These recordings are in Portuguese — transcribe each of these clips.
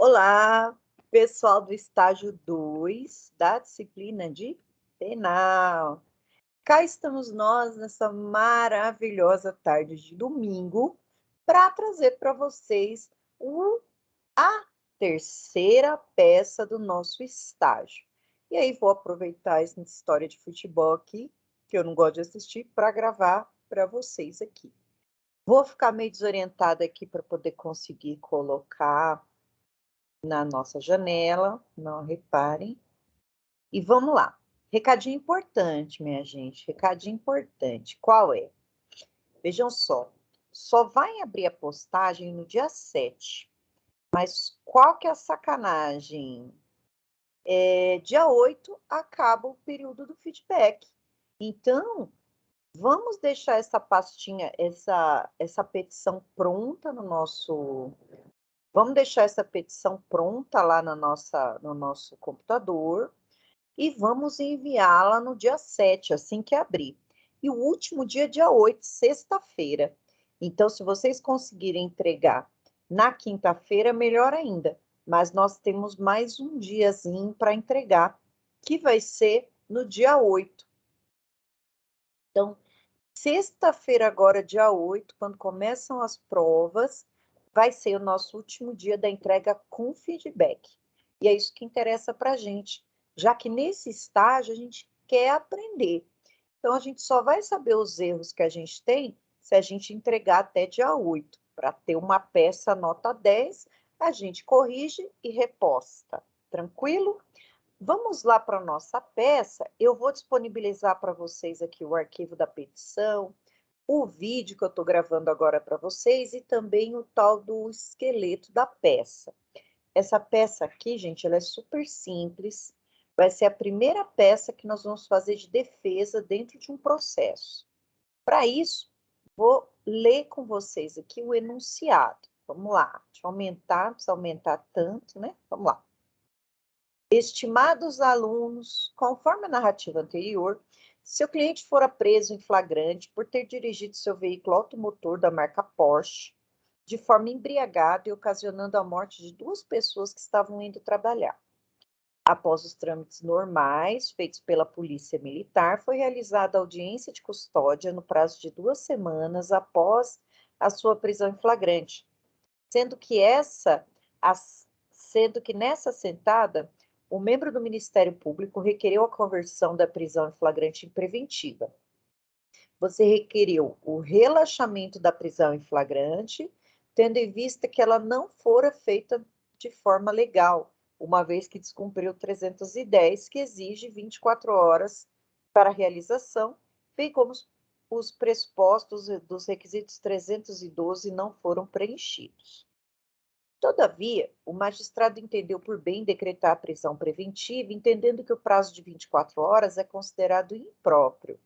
Olá, pessoal do estágio 2 da disciplina de penal. Cá estamos nós nessa maravilhosa tarde de domingo para trazer para vocês a terceira peça do nosso estágio. E aí vou aproveitar essa história de futebol aqui, que eu não gosto de assistir, para gravar para vocês aqui. Vou ficar meio desorientada aqui para poder conseguir colocar na nossa janela, não reparem. E vamos lá. Recadinho importante, minha gente, recadinho importante. Qual é? Vejam só vai abrir a postagem no dia 7. Mas qual que é a sacanagem? Dia 8 acaba o período do feedback. Então, vamos deixar essa pastinha, essa petição pronta no nosso. Vamos deixar essa petição pronta lá no nosso computador e vamos enviá-la no dia 7, assim que abrir. E o último dia 8, sexta-feira. Então, se vocês conseguirem entregar na quinta-feira, melhor ainda. Mas nós temos mais um diazinho para entregar, que vai ser no dia 8. Então, sexta-feira, agora, dia 8, quando começam as provas, vai ser o nosso último dia da entrega com feedback. E é isso que interessa para a gente, já que nesse estágio a gente quer aprender. Então, a gente só vai saber os erros que a gente tem se a gente entregar até dia 8. Para ter uma peça nota 10, a gente corrige e reposta. Tranquilo? Vamos lá para a nossa peça. Eu vou disponibilizar para vocês aqui o arquivo da petição, o vídeo que eu estou gravando agora para vocês e também o tal do esqueleto da peça. Essa peça aqui, gente, ela é super simples. Vai ser a primeira peça que nós vamos fazer de defesa dentro de um processo. Para isso, vou ler com vocês aqui o enunciado. Vamos lá. Deixa eu aumentar, não precisa aumentar tanto, né? Vamos lá. Estimados alunos, conforme a narrativa anterior, seu cliente fora preso em flagrante por ter dirigido seu veículo automotor da marca Porsche de forma embriagada e ocasionando a morte de duas pessoas que estavam indo trabalhar. Após os trâmites normais feitos pela Polícia Militar, foi realizada a audiência de custódia no prazo de 2 semanas após a sua prisão em flagrante, sendo que nessa sentada, o membro do Ministério Público requereu a conversão da prisão em flagrante em preventiva. Você requeriu o relaxamento da prisão em flagrante, tendo em vista que ela não fora feita de forma legal, uma vez que descumpriu 310, que exige 24 horas para a realização, bem como os pressupostos dos requisitos 312 não foram preenchidos. Todavia, o magistrado entendeu por bem decretar a prisão preventiva, entendendo que o prazo de 24 horas é considerado impróprio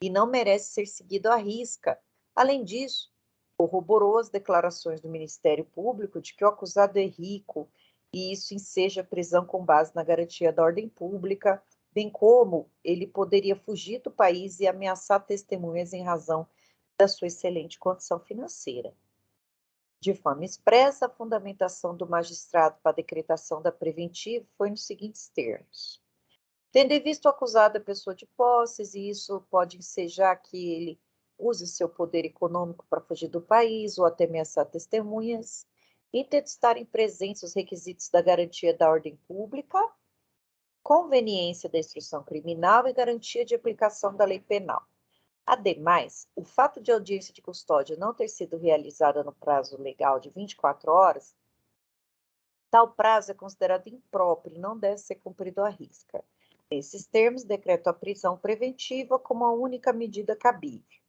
e não merece ser seguido à risca. Além disso, corroborou as declarações do Ministério Público de que o acusado é rico e isso enseja a prisão com base na garantia da ordem pública, bem como ele poderia fugir do país e ameaçar testemunhas em razão da sua excelente condição financeira. De forma expressa, a fundamentação do magistrado para a decretação da preventiva foi nos seguintes termos. Tendo em vista o acusado a pessoa de posses, e isso pode ensejar que ele use seu poder econômico para fugir do país ou até ameaçar testemunhas, e tendo estarem presentes os requisitos da garantia da ordem pública, conveniência da instrução criminal e garantia de aplicação da lei penal. Ademais, o fato de a audiência de custódia não ter sido realizada no prazo legal de 24 horas, tal prazo é considerado impróprio e não deve ser cumprido à risca. Nesses termos, decreto a prisão preventiva como a única medida cabível.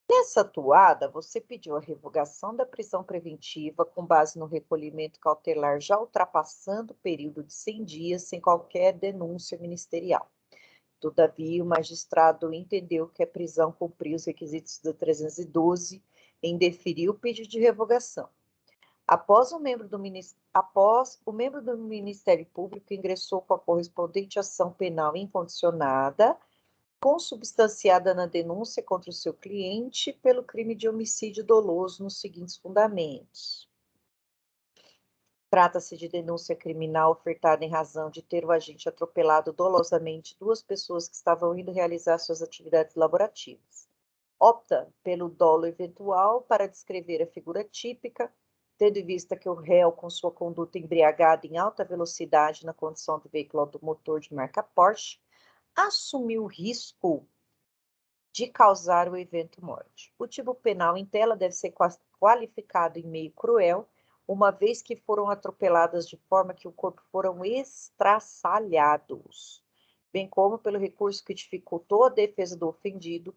Nessa atuada, você pediu a revogação da prisão preventiva com base no recolhimento cautelar já ultrapassando o período de 100 dias sem qualquer denúncia ministerial. Todavia, o magistrado entendeu que a prisão cumpriu os requisitos do 312 e indeferiu o pedido de revogação. Após o membro do Ministério Público ingressou com a correspondente ação penal incondicionada, consubstanciada na denúncia contra o seu cliente pelo crime de homicídio doloso nos seguintes fundamentos. Trata-se de denúncia criminal ofertada em razão de ter o agente atropelado dolosamente duas pessoas que estavam indo realizar suas atividades laborativas. Opta pelo dolo eventual para descrever a figura típica, tendo em vista que o réu, com sua conduta embriagada em alta velocidade na condução do veículo automotor de marca Porsche, assumiu o risco de causar o evento morte. O tipo penal em tela deve ser qualificado em meio cruel, uma vez que foram atropeladas de forma que o corpo foram estraçalhados, bem como pelo recurso que dificultou a defesa do ofendido,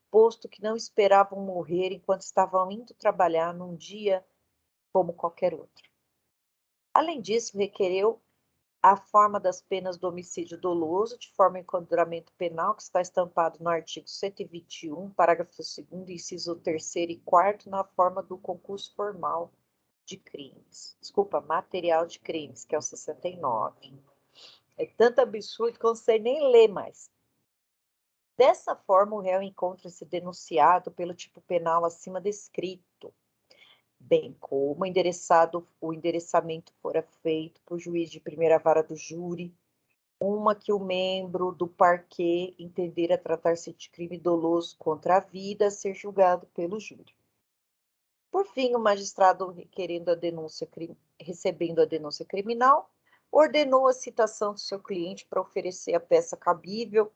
posto que não esperavam morrer enquanto estavam indo trabalhar num dia como qualquer outro. Além disso, requereu a forma das penas do homicídio doloso, de forma ao enquadramento penal, que está estampado no artigo 121, parágrafo 2º, inciso 3º e 4º, na forma do concurso formal de crimes. Desculpa, material de crimes, que é o 69. É tanto absurdo que eu não sei nem ler mais. Dessa forma, o réu encontra-se denunciado pelo tipo penal acima descrito, bem como o endereçamento fora feito por juiz de primeira vara do júri, uma que o membro do parquê entender a tratar-se de crime doloso contra a vida, a ser julgado pelo júri. Por fim, o magistrado, recebendo a denúncia criminal, ordenou a citação do seu cliente para oferecer a peça cabível,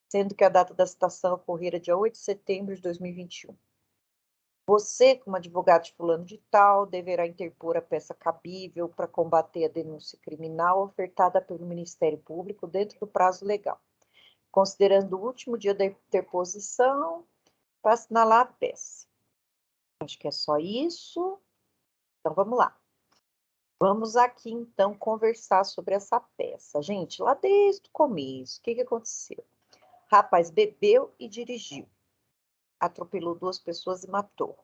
sendo que a data da citação ocorrera dia 8 de setembro de 2021. Você, como advogado de fulano de tal, deverá interpor a peça cabível para combater a denúncia criminal ofertada pelo Ministério Público dentro do prazo legal, considerando o último dia da interposição para assinalar a peça. Acho que é só isso. Então, vamos lá. Vamos aqui, então, conversar sobre essa peça. Gente, lá desde o começo, o que aconteceu? Rapaz bebeu e dirigiu. Atropelou duas pessoas e matou.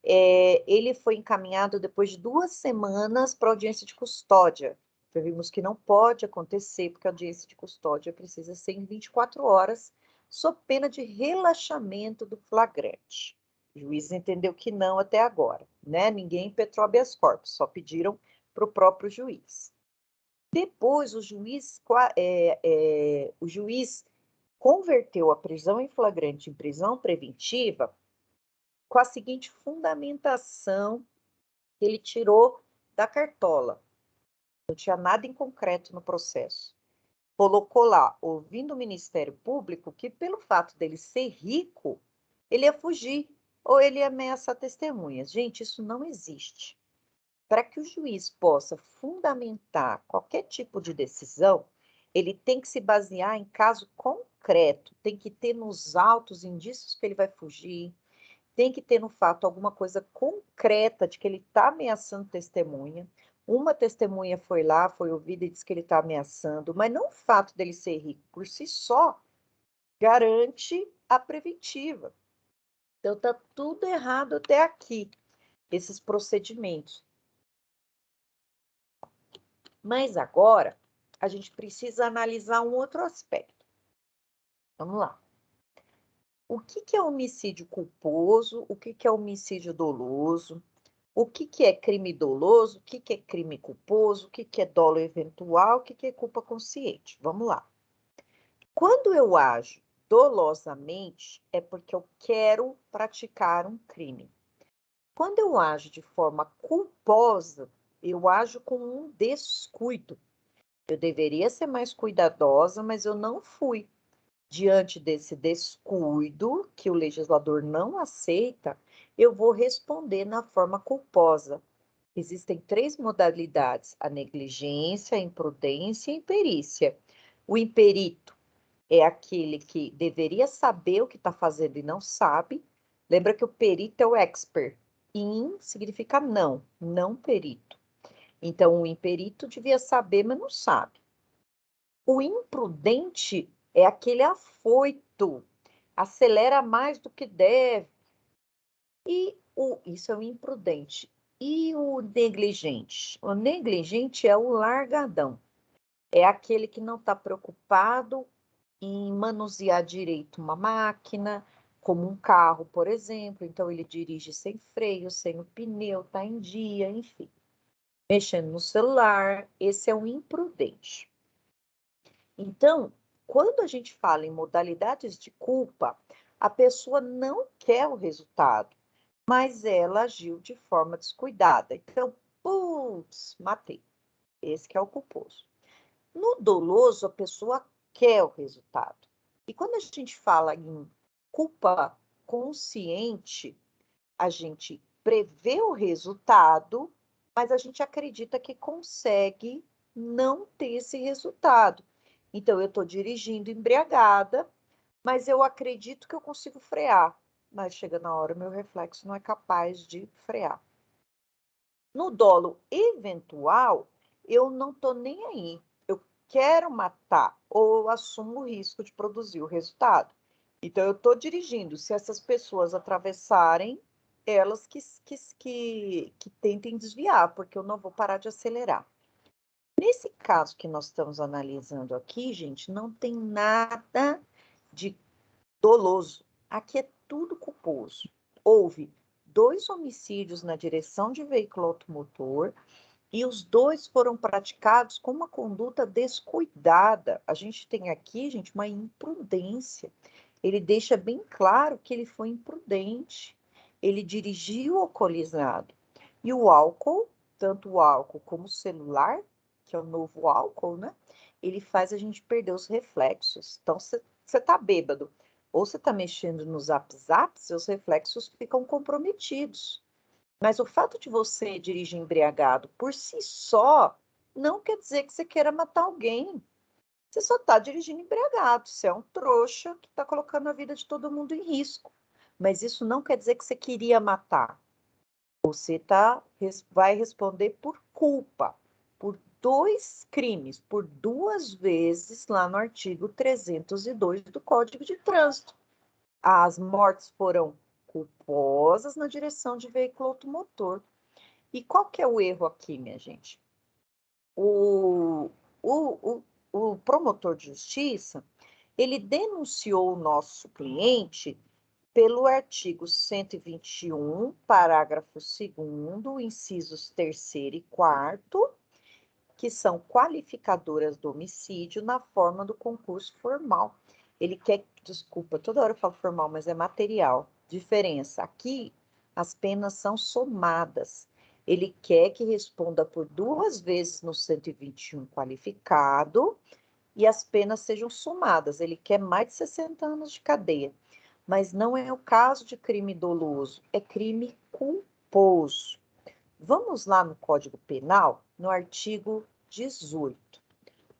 Ele foi encaminhado depois de 2 semanas para audiência de custódia. Vimos que não pode acontecer, porque a audiência de custódia precisa ser em 24 horas, sob pena de relaxamento do flagrante. O juiz entendeu que não até agora, né? Ninguém impetrou habeas corpus, só pediram para o próprio juiz. Depois, o juiz converteu a prisão em flagrante em prisão preventiva com a seguinte fundamentação que ele tirou da cartola. Não tinha nada em concreto no processo. Colocou lá, ouvindo o Ministério Público, que pelo fato dele ser rico, ele ia fugir ou ele ia ameaçar testemunhas. Gente, isso não existe. Para que o juiz possa fundamentar qualquer tipo de decisão, ele tem que se basear em caso concreto, tem que ter nos autos indícios que ele vai fugir, tem que ter no fato alguma coisa concreta de que ele está ameaçando testemunha. Uma testemunha foi lá, foi ouvida e disse que ele está ameaçando, mas não o fato dele ser rico por si só garante a preventiva. Então, está tudo errado até aqui, esses procedimentos. Mas agora, a gente precisa analisar um outro aspecto. Vamos lá. O que é homicídio culposo? O que é homicídio doloso? O que é crime doloso? O que é crime culposo? O que é dolo eventual? O que é culpa consciente? Vamos lá. Quando eu ajo dolosamente, é porque eu quero praticar um crime. Quando eu ajo de forma culposa, eu ajo com um descuido. Eu deveria ser mais cuidadosa, mas eu não fui. Diante desse descuido, que o legislador não aceita, eu vou responder na forma culposa. Existem 3 modalidades: a negligência, a imprudência e a imperícia. O imperito é aquele que deveria saber o que está fazendo e não sabe. Lembra que o perito é o expert. In significa não, não perito. Então, o imperito devia saber, mas não sabe. O imprudente é aquele afoito, acelera mais do que deve. Isso é o imprudente. E o negligente? O negligente é o largadão. É aquele que não está preocupado em manusear direito uma máquina, como um carro, por exemplo. Então, ele dirige sem freio, sem o pneu, está em dia, enfim. mexendo no celular, esse é um imprudente. Então, quando a gente fala em modalidades de culpa, a pessoa não quer o resultado, mas ela agiu de forma descuidada. Então, putz, matei. Esse que é o culposo. No doloso, a pessoa quer o resultado. E quando a gente fala em culpa consciente, a gente prevê o resultado, mas a gente acredita que consegue não ter esse resultado. Então, eu estou dirigindo embriagada, mas eu acredito que eu consigo frear. Mas chega na hora, meu reflexo não é capaz de frear. No dolo eventual, eu não estou nem aí. Eu quero matar ou eu assumo o risco de produzir o resultado. Então, eu estou dirigindo. Se essas pessoas atravessarem, elas que tentem desviar, porque eu não vou parar de acelerar. Nesse caso que nós estamos analisando aqui, gente, não tem nada de doloso. Aqui é tudo culposo. Houve 2 homicídios na direção de veículo automotor e os 2 foram praticados com uma conduta descuidada. A gente tem aqui, gente, uma imprudência. Ele deixa bem claro que ele foi imprudente. Ele dirigiu alcoolizado. E o álcool, tanto o álcool como o celular, que é o novo álcool, né? Ele faz a gente perder os reflexos. Então, você está bêbado ou você está mexendo no Zap Zap, seus reflexos ficam comprometidos. Mas o fato de você dirigir embriagado por si só não quer dizer que você queira matar alguém. Você só está dirigindo embriagado. Você é um trouxa que está colocando a vida de todo mundo em risco. Mas isso não quer dizer que você queria matar. Você vai responder por culpa, por 2 crimes, por 2 vezes lá no artigo 302 do Código de Trânsito. As mortes foram culposas na direção de veículo automotor. E qual que é o erro aqui, minha gente? O, o, o promotor de justiça, ele denunciou o nosso cliente pelo artigo 121, parágrafo 2º, incisos 3º e 4º, que são qualificadoras do homicídio na forma do concurso formal. Ele quer, desculpa, toda hora eu falo formal, mas é material. Diferença, aqui as penas são somadas. Ele quer que responda por 2 vezes no 121 qualificado e as penas sejam somadas. Ele quer mais de 60 anos de cadeia. Mas não é o caso de crime doloso, é crime culposo. Vamos lá no Código Penal, no artigo 18.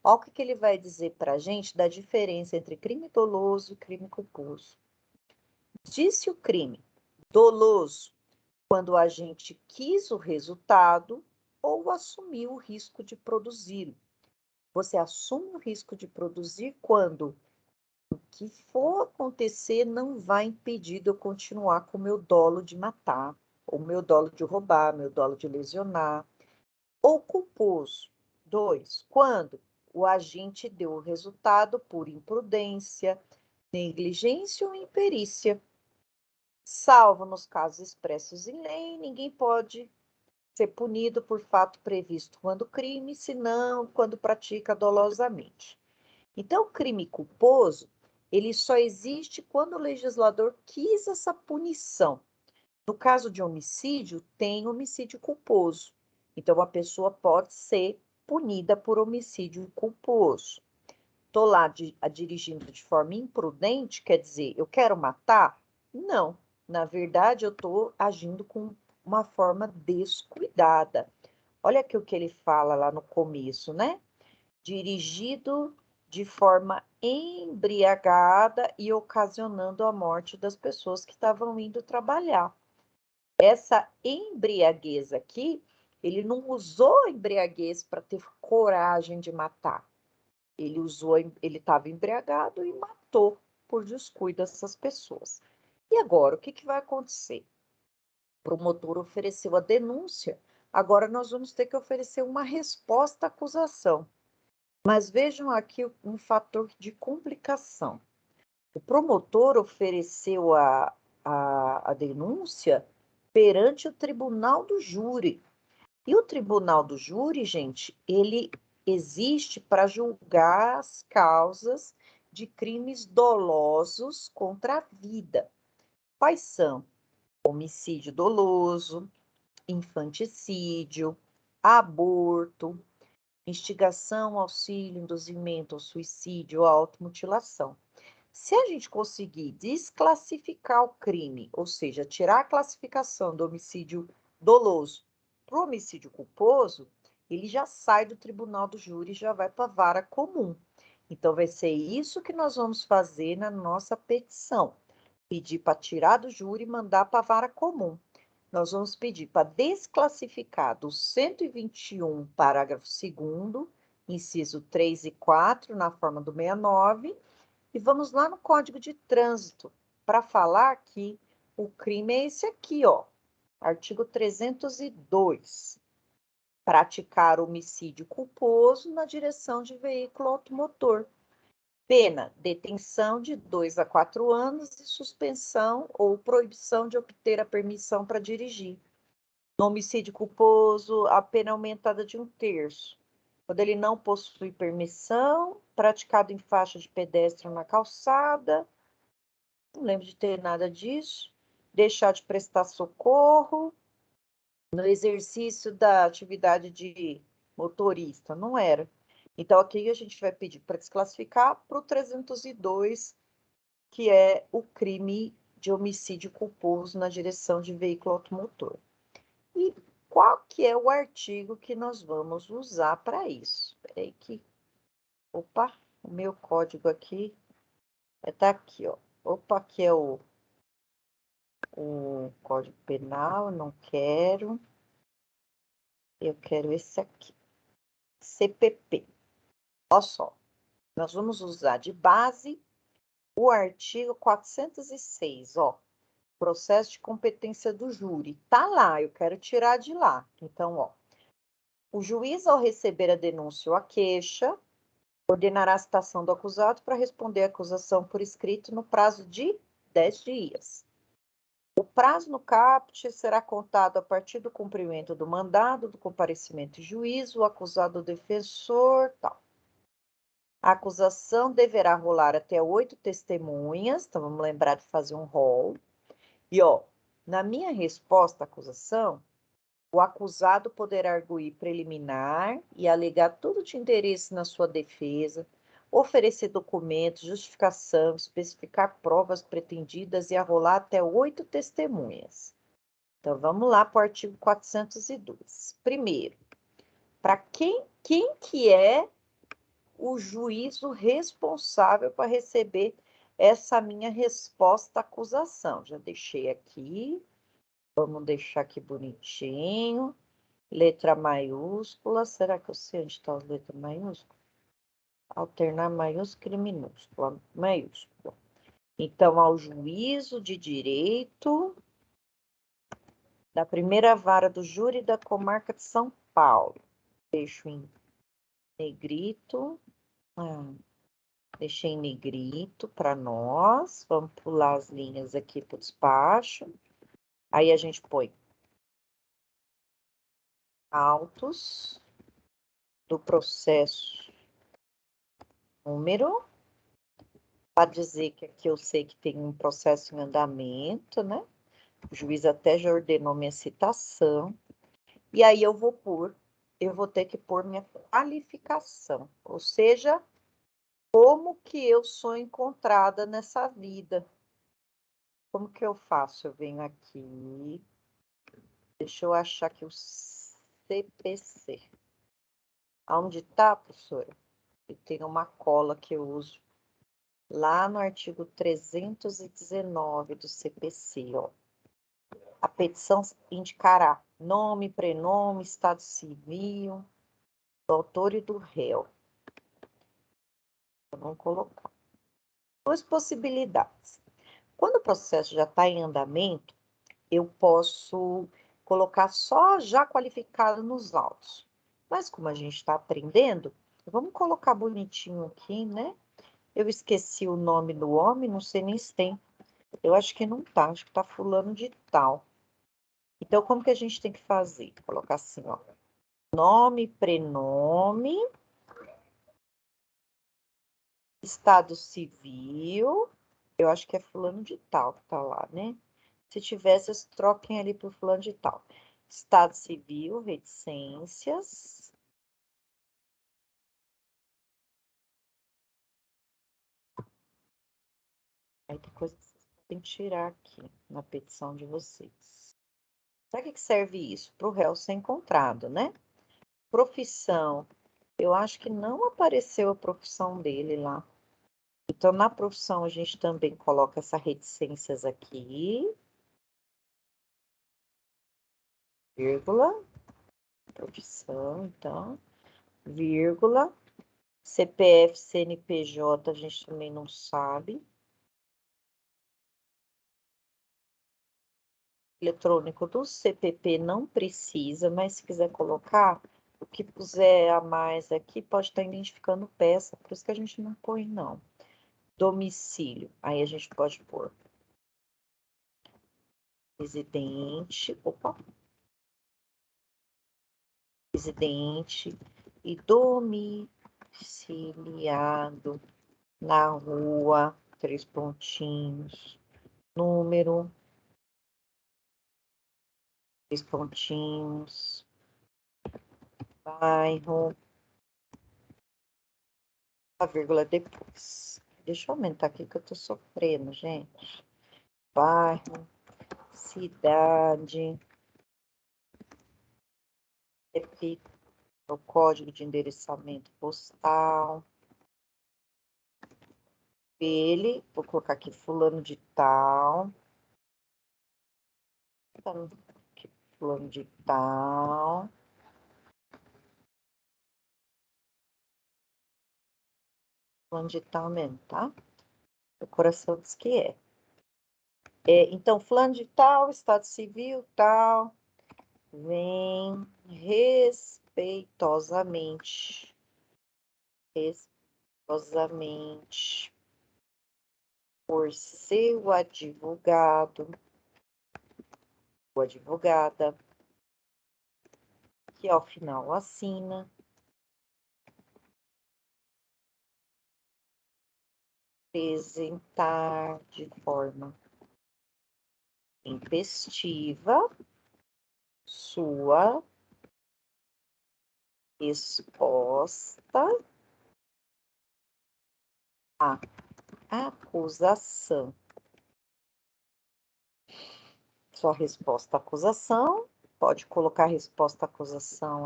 Olha o que ele vai dizer para a gente da diferença entre crime doloso e crime culposo. Disse o crime doloso quando o agente quis o resultado ou assumiu o risco de produzi-lo. Você assume o risco de produzir quando o que for acontecer não vai impedir de eu continuar com o meu dolo de matar, ou meu dolo de roubar, meu dolo de lesionar. Ou culposo. 2, quando o agente deu o resultado por imprudência, negligência ou imperícia. Salvo nos casos expressos em lei, ninguém pode ser punido por fato previsto quando crime, senão quando pratica dolosamente. Então, o crime culposo, ele só existe quando o legislador quis essa punição. No caso de homicídio, tem homicídio culposo. Então, a pessoa pode ser punida por homicídio culposo. Estou lá dirigindo de forma imprudente, quer dizer, eu quero matar? Não. Na verdade, eu estou agindo com uma forma descuidada. Olha aqui o que ele fala lá no começo, né? Dirigido de forma embriagada e ocasionando a morte das pessoas que estavam indo trabalhar. Essa embriaguez aqui, ele não usou a embriaguez para ter coragem de matar. Ele estava embriagado e matou por descuido dessas pessoas. E agora, o que vai acontecer? O promotor ofereceu a denúncia, agora nós vamos ter que oferecer uma resposta à acusação. Mas vejam aqui um fator de complicação. O promotor ofereceu a denúncia perante o tribunal do júri. E o tribunal do júri, gente, ele existe para julgar as causas de crimes dolosos contra a vida. Quais são? Homicídio doloso, infanticídio, aborto, instigação, auxílio, induzimento ao suicídio ou automutilação. Se a gente conseguir desclassificar o crime, ou seja, tirar a classificação do homicídio doloso para o homicídio culposo, ele já sai do tribunal do júri e já vai para a vara comum. Então, vai ser isso que nós vamos fazer na nossa petição. Pedir para tirar do júri e mandar para a vara comum. Nós vamos pedir para desclassificar do 121, parágrafo 2º, inciso 3 e 4, na forma do 69, e vamos lá no Código de Trânsito, para falar que o crime é esse aqui, ó, artigo 302. Praticar homicídio culposo na direção de veículo automotor. Pena, detenção de 2 a 4 anos e suspensão ou proibição de obter a permissão para dirigir. No homicídio culposo, a pena é aumentada de 1/3. Quando ele não possui permissão, praticado em faixa de pedestre ou na calçada, não lembro de ter nada disso, deixar de prestar socorro, no exercício da atividade de motorista, não era. Então, aqui a gente vai pedir para desclassificar para o 302, que é o crime de homicídio culposo na direção de veículo automotor. E qual que é o artigo que nós vamos usar para isso? Espera aí que... Opa, o meu código aqui está aqui, ó. Opa, aqui é o Código Penal, não quero. Eu quero esse aqui. CPP. Olha só, nós vamos usar de base o artigo 406, ó. Processo de competência do júri. Tá lá, eu quero tirar de lá. Então, ó. O juiz, ao receber a denúncia ou a queixa, ordenará a citação do acusado para responder à acusação por escrito no prazo de 10 dias. O prazo no caput será contado a partir do cumprimento do mandado, do comparecimento em juízo, o acusado, o defensor, tal. A acusação deverá rolar até 8 testemunhas, então vamos lembrar de fazer um rol. E, ó, na minha resposta à acusação, o acusado poderá arguir preliminar e alegar tudo de interesse na sua defesa, oferecer documentos, justificação, especificar provas pretendidas e arrolar até 8 testemunhas. Então, vamos lá para o artigo 402. Primeiro, para quem que é o juízo responsável para receber essa minha resposta à acusação? Já deixei aqui, vamos deixar aqui bonitinho. Letra maiúscula, será que eu sei onde está a letra maiúscula? Alternar maiúscula e minúscula, maiúscula. Então, ao juízo de direito da primeira vara do júri da comarca de São Paulo. Deixo em negrito. Deixei em negrito para nós. Vamos pular as linhas aqui para o despacho. Aí a gente põe autos do processo número, para dizer que aqui eu sei que tem um processo em andamento, né? O juiz até já ordenou minha citação. E aí eu vou ter que pôr minha qualificação, ou seja, como que eu sou encontrada nessa vida. Como que eu faço? Eu venho aqui, deixa eu achar aqui o CPC. Aonde tá, professora? E tem uma cola que eu uso lá no artigo 319 do CPC, ó. A petição indicará nome, prenome, estado civil, do autor e do réu. Vamos colocar. 2 possibilidades. Quando o processo já está em andamento, eu posso colocar só já qualificado nos autos. Mas como a gente está aprendendo, vamos colocar bonitinho aqui, né? Eu esqueci o nome do homem, não sei nem se tem. Eu acho que não tá, acho que tá fulano de tal. Então, como que a gente tem que fazer? Colocar assim, ó. Nome, prenome, estado civil, eu acho que é fulano de tal que tá lá, né? Se tiver, vocês troquem ali por fulano de tal. Estado civil, reticências. Aí tem coisa que vocês podem tirar aqui na petição de vocês. Para que serve isso? Para o réu ser encontrado, né? Profissão. Eu acho que não apareceu a profissão dele lá. Então, na profissão, a gente também coloca essa reticências aqui. Vírgula. Profissão, então. Vírgula. CPF, CNPJ, a gente também não sabe. Eletrônico do CPP não precisa, mas se quiser colocar, o que puser a mais aqui pode estar identificando peça, por isso que a gente não põe, não. Domicílio, aí a gente pode pôr residente, opa, residente e domiciliado na rua, 3 pontinhos, número, 3 pontinhos, bairro, a vírgula depois. Deixa eu aumentar aqui que eu tô sofrendo, gente. Bairro, cidade, repito, o código de endereçamento postal. Ele, vou colocar aqui fulano de tal. Aqui, fulano de tal. Fulano de tal mesmo, tá? O coração diz que é. Então, fulano de tal, estado civil, tal, vem respeitosamente, por seu advogado, ou advogada, que ao final assina, apresentar de forma intempestiva sua resposta à acusação. Sua resposta à acusação, pode colocar a resposta à acusação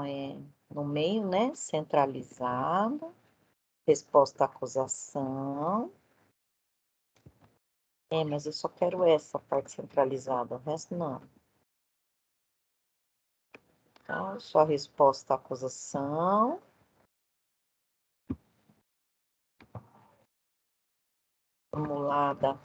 no meio, né? Centralizada. Resposta à acusação. Mas eu só quero essa parte centralizada, o resto não. Então, sua resposta à acusação. Formulada.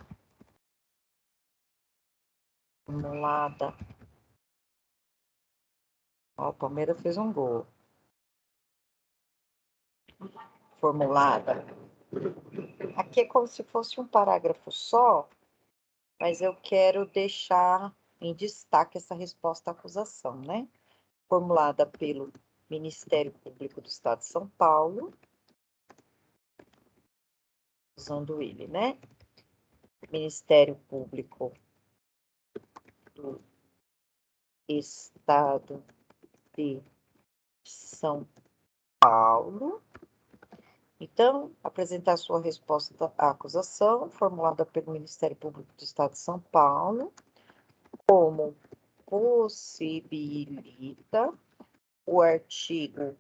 Ó, o Palmeiras fez um gol. Formulada. Aqui é como se fosse um parágrafo só, mas eu quero deixar em destaque essa resposta à acusação, né? Formulada pelo Ministério Público do Estado de São Paulo, usando ele, né? Ministério Público do Estado de São Paulo. Então, apresentar sua resposta à acusação, formulada pelo Ministério Público do Estado de São Paulo, como possibilita o artigo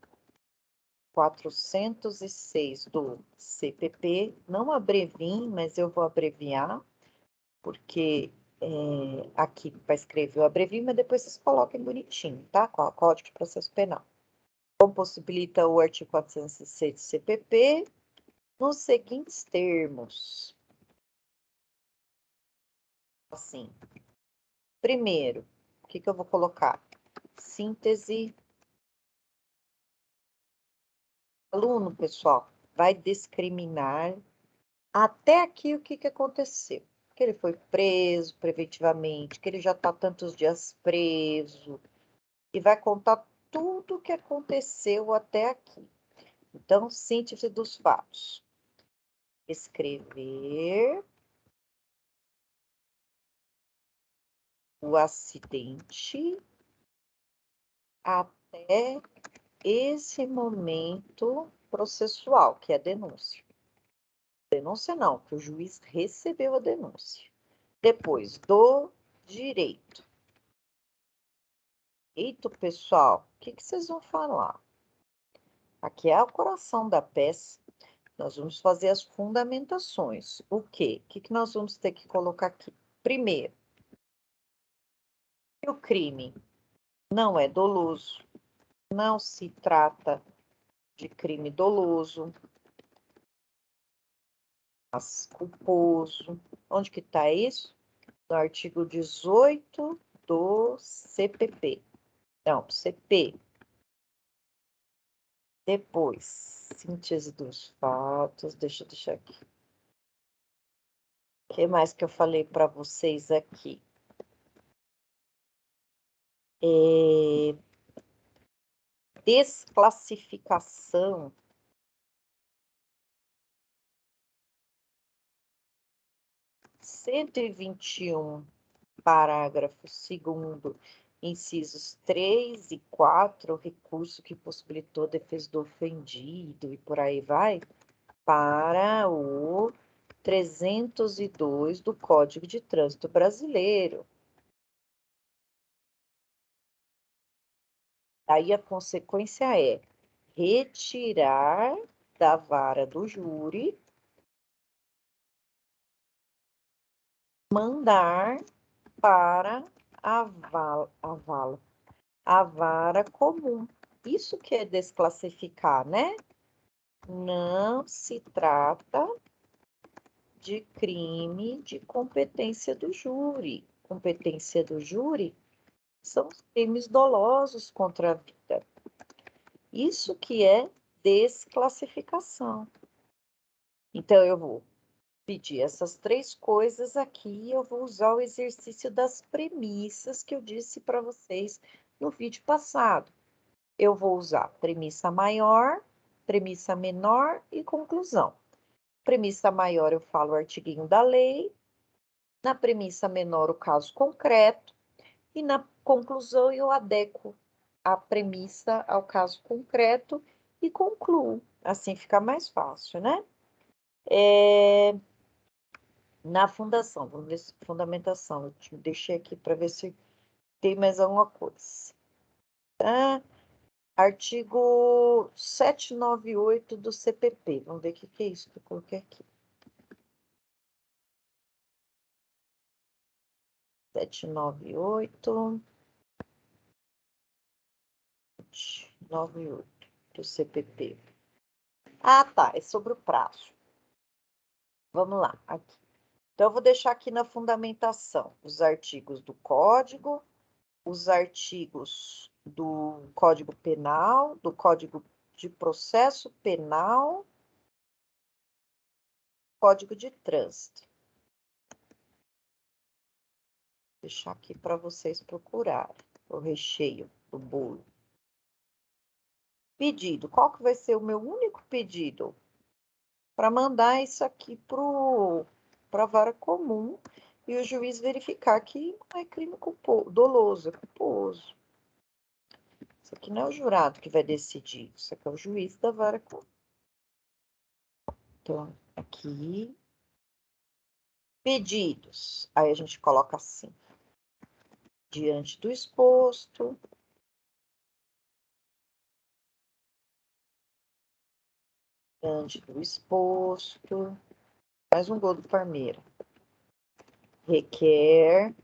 406 do CPP, não abreviem, mas eu vou abreviar, porque aqui para escrever eu abrevio, mas depois vocês coloquem bonitinho, tá? Com o Código de Processo Penal. Como possibilita o artigo 406 do CPP, nos seguintes termos. Assim, primeiro, o que eu vou colocar? Síntese. Aluno, pessoal, vai discriminar até aqui o que aconteceu. que ele foi preso preventivamente, que ele já está tantos dias preso, e vai contar tudo o que aconteceu até aqui. Então, síntese dos fatos. Escrever o acidente até esse momento processual, que é a denúncia. Denúncia não, que o juiz recebeu a denúncia. Depois, do direito. Eita, pessoal, o que vocês vão falar? Aqui é o coração da peça. Nós vamos fazer as fundamentações. O quê? O que nós vamos ter que colocar aqui? Primeiro, que o crime não é doloso, não se trata de crime doloso, mas culposo. Onde que está isso? No artigo 18 do CPP. Não, CP. Depois, síntese dos fatos. Deixa eu deixar aqui. O que mais que eu falei para vocês aqui? Desclassificação. Cento e 21, parágrafo 2º, incisos 3 e 4, recurso que possibilitou a defesa do ofendido e por aí vai, para o 302 do Código de Trânsito Brasileiro. Aí a consequência é retirar da vara do júri, mandar para a vara comum. Isso que é desclassificar, né? Não se trata de crime de competência do júri. Competência do júri são os crimes dolosos contra a vida. Isso que é desclassificação. Então, eu vou pedir essas 3 coisas aqui, eu vou usar o exercício das premissas que eu disse para vocês no vídeo passado. Eu vou usar premissa maior, premissa menor e conclusão. Premissa maior eu falo o artiguinho da lei, na premissa menor o caso concreto e na conclusão eu adequo a premissa ao caso concreto e concluo. Assim fica mais fácil, né? Na fundação, vamos ver se fundamentação, eu te deixei aqui para ver se tem mais alguma coisa. Tá? Artigo 798 do CPP. Vamos ver o que é isso que eu coloquei aqui. 798 do CPP. Ah, tá. É sobre o prazo. Vamos lá. Aqui. Então, eu vou deixar aqui na fundamentação os artigos do Código, os artigos do Código Penal, do Código de Processo Penal, Código de Trânsito. Vou deixar aqui para vocês procurarem o recheio do bolo. Pedido. Qual que vai ser o meu único pedido? Para mandar isso aqui para a vara comum e o juiz verificar que não é crime doloso, é culposo. Isso aqui não é o jurado que vai decidir, isso aqui é o juiz da vara comum. Então, aqui, pedidos. Aí a gente coloca assim, diante do exposto, mais um gol do Parmeira. Requer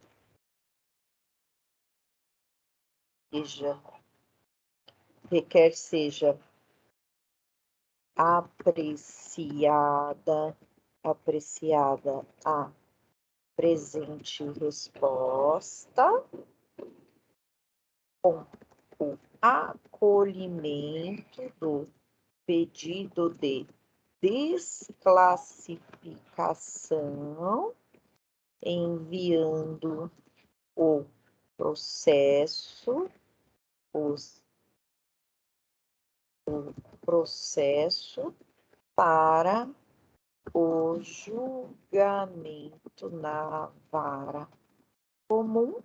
seja apreciada a presente resposta com o acolhimento do pedido de desclassificação enviando o processo, o processo para o julgamento na vara comum,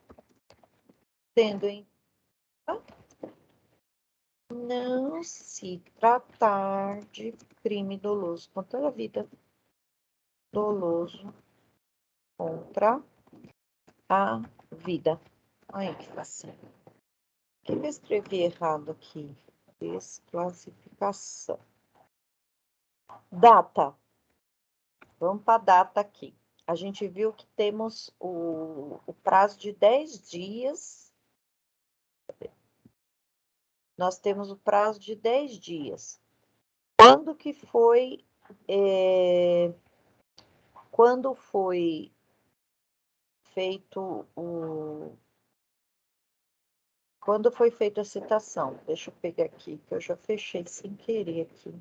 tendo em não se tratar de crime doloso contra a vida, doloso contra a vida. Ai, que fácil. O que eu escrevi errado aqui? Desclassificação. Data. Vamos para a data aqui. A gente viu que temos o prazo de 10 dias. Nós temos o prazo de 10 dias. Quando que foi... quando foi feito o... Quando foi feita a citação? Deixa eu pegar aqui, que eu já fechei sem querer aqui.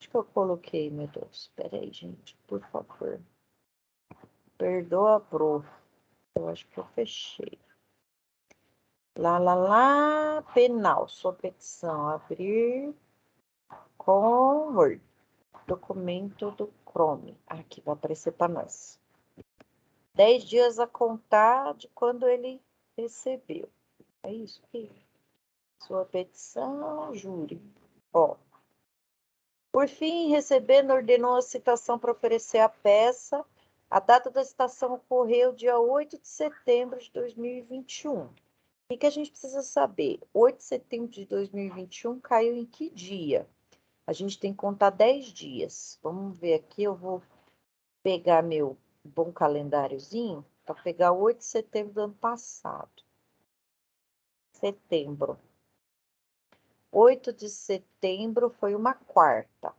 Acho que eu coloquei, meu Deus. Espera aí, gente, por favor. Perdoa, bro. Eu acho que eu fechei. Lá, penal. Sua petição. Abrir com Word. Documento do Chrome. Aqui vai aparecer para nós. 10 dias a contar de quando ele recebeu. É isso aqui. Sua petição, júri. Ó. Por fim, recebendo, ordenou a citação para oferecer a peça. A data da citação ocorreu dia 8 de setembro de 2021. O que a gente precisa saber? 8 de setembro de 2021 caiu em que dia? A gente tem que contar 10 dias. Vamos ver aqui, eu vou pegar meu bom calendáriozinho para pegar 8 de setembro do ano passado. Setembro. 8 de setembro foi uma quarta.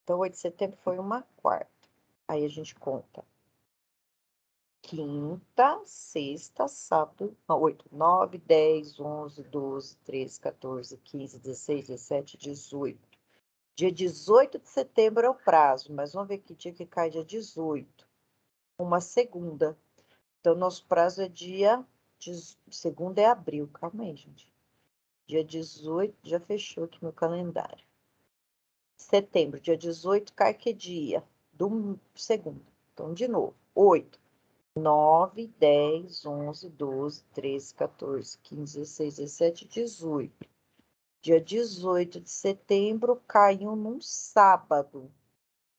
Então, 8 de setembro foi uma quarta. Aí a gente conta. Quinta, sexta, sábado, 8, 9, 10, 11, 12, 13, 14, 15, 16, 17, 18. Dia 18 de setembro é o prazo, mas vamos ver que dia que cai dia 18. Uma segunda. Então, nosso prazo é dia... Segunda é abril. Calma aí, gente. Dia 18, já fechou aqui meu calendário. Setembro, dia 18, cai que dia? Do segundo. Então, de novo. 8, 9, 10, 11, 12, 13, 14, 15, 16, 17, 18. Dia 18 de setembro caiu num sábado.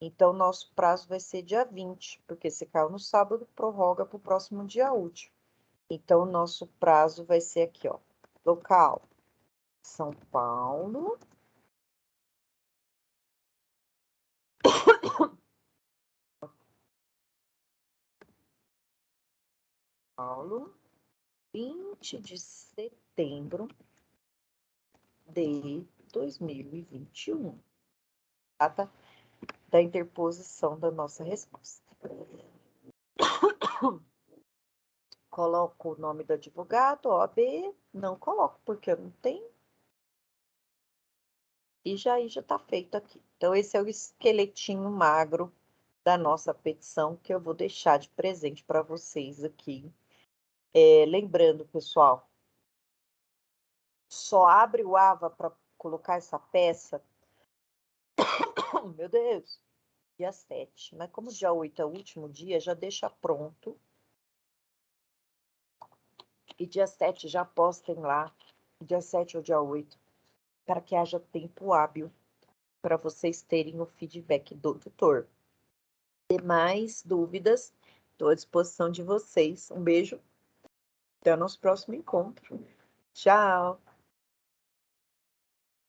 Então, nosso prazo vai ser dia 20, porque se caiu no sábado, prorroga para o próximo dia útil. Então, nosso prazo vai ser aqui, ó. Local, São Paulo. Paulo, 20 de setembro de 2021. Data da interposição da nossa resposta. Coloco o nome do advogado, OAB, não coloco, porque eu não tenho. E já está feito aqui. Então, esse é o esqueletinho magro da nossa petição, que eu vou deixar de presente para vocês aqui. Lembrando, pessoal, só abre o AVA para colocar essa peça. Meu Deus! Dia 7. Mas como dia 8 é o último dia, já deixa pronto. E dia 7 já postem lá, dia 7 ou dia 8, para que haja tempo hábil para vocês terem o feedback do tutor. Demais dúvidas, estou à disposição de vocês. Um beijo, até o nosso próximo encontro. Tchau!